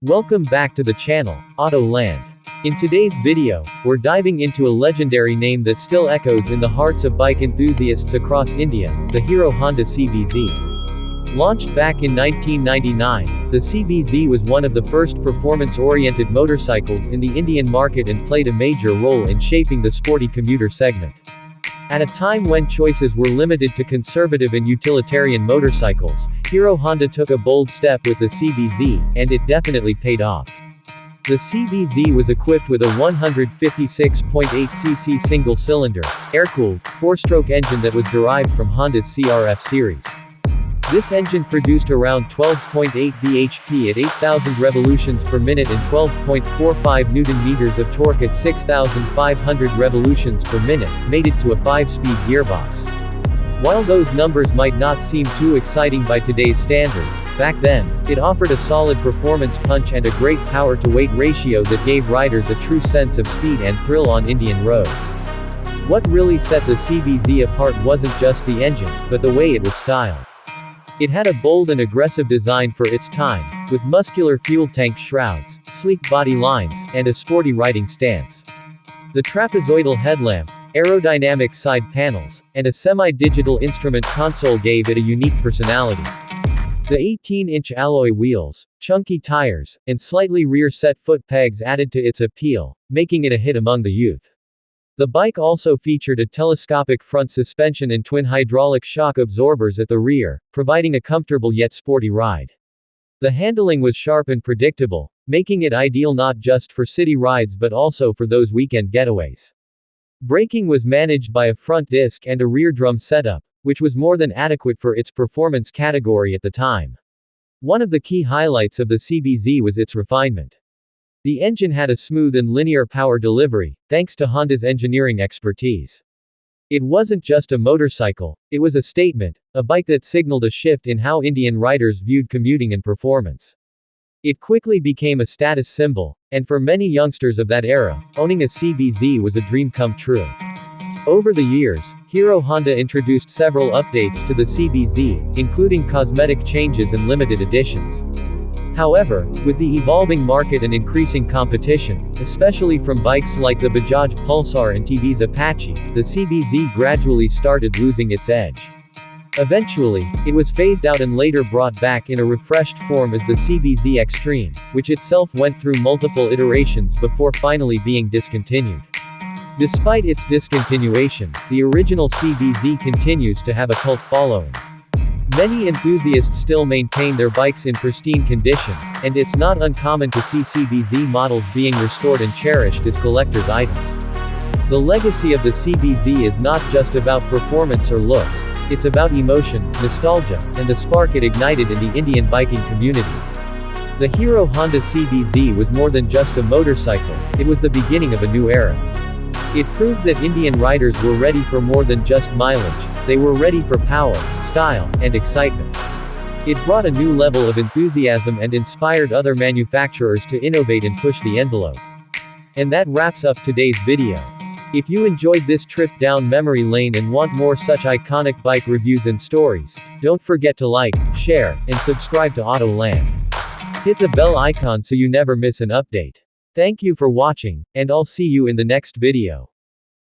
Welcome back to the channel, Autoland. In today's video, we're diving into a legendary name that still echoes in the hearts of bike enthusiasts across India, the Hero Honda CBZ. Launched back in 1999, the CBZ was one of the first performance-oriented motorcycles in the Indian market and played a major role in shaping the sporty commuter segment. At a time when choices were limited to conservative and utilitarian motorcycles, Hero Honda took a bold step with the CBZ, and it definitely paid off. The CBZ was equipped with a 156.8cc single-cylinder, air-cooled, four-stroke engine that was derived from Honda's CRF series. This engine produced around 12.8 bhp at 8,000 revolutions per minute and 12.45 Nm of torque at 6,500 revolutions per minute, mated to a 5-speed gearbox. While those numbers might not seem too exciting by today's standards, back then, it offered a solid performance punch and a great power-to-weight ratio that gave riders a true sense of speed and thrill on Indian roads. What really set the CBZ apart wasn't just the engine, but the way it was styled. It had a bold and aggressive design for its time, with muscular fuel tank shrouds, sleek body lines, and a sporty riding stance. The trapezoidal headlamp, aerodynamic side panels, and a semi-digital instrument console gave it a unique personality. The 18-inch alloy wheels, chunky tires, and slightly rear-set foot pegs added to its appeal, making it a hit among the youth. The bike also featured a telescopic front suspension and twin hydraulic shock absorbers at the rear, providing a comfortable yet sporty ride. The handling was sharp and predictable, making it ideal not just for city rides but also for those weekend getaways. Braking was managed by a front disc and a rear drum setup, which was more than adequate for its performance category at the time. One of the key highlights of the CBZ was its refinement. The engine had a smooth and linear power delivery, thanks to Honda's engineering expertise. It wasn't just a motorcycle, it was a statement, a bike that signaled a shift in how Indian riders viewed commuting and performance. It quickly became a status symbol, and for many youngsters of that era, owning a CBZ was a dream come true. Over the years, Hero Honda introduced several updates to the CBZ, including cosmetic changes and limited editions. However, with the evolving market and increasing competition, especially from bikes like the Bajaj Pulsar and TV's Apache, the CBZ gradually started losing its edge. Eventually, it was phased out and later brought back in a refreshed form as the CBZ Extreme, which itself went through multiple iterations before finally being discontinued. Despite its discontinuation, the original CBZ continues to have a cult following. Many enthusiasts still maintain their bikes in pristine condition, and it's not uncommon to see CBZ models being restored and cherished as collector's items. The legacy of the CBZ is not just about performance or looks, it's about emotion, nostalgia, and the spark it ignited in the Indian biking community. The Hero Honda CBZ was more than just a motorcycle, it was the beginning of a new era. It proved that Indian riders were ready for more than just mileage. They were ready for power, style, and excitement. It brought a new level of enthusiasm and inspired other manufacturers to innovate and push the envelope. And that wraps up today's video. If you enjoyed this trip down memory lane and want more such iconic bike reviews and stories, don't forget to like, share, and subscribe to Autoland. Hit the bell icon so you never miss an update. Thank you for watching, and I'll see you in the next video.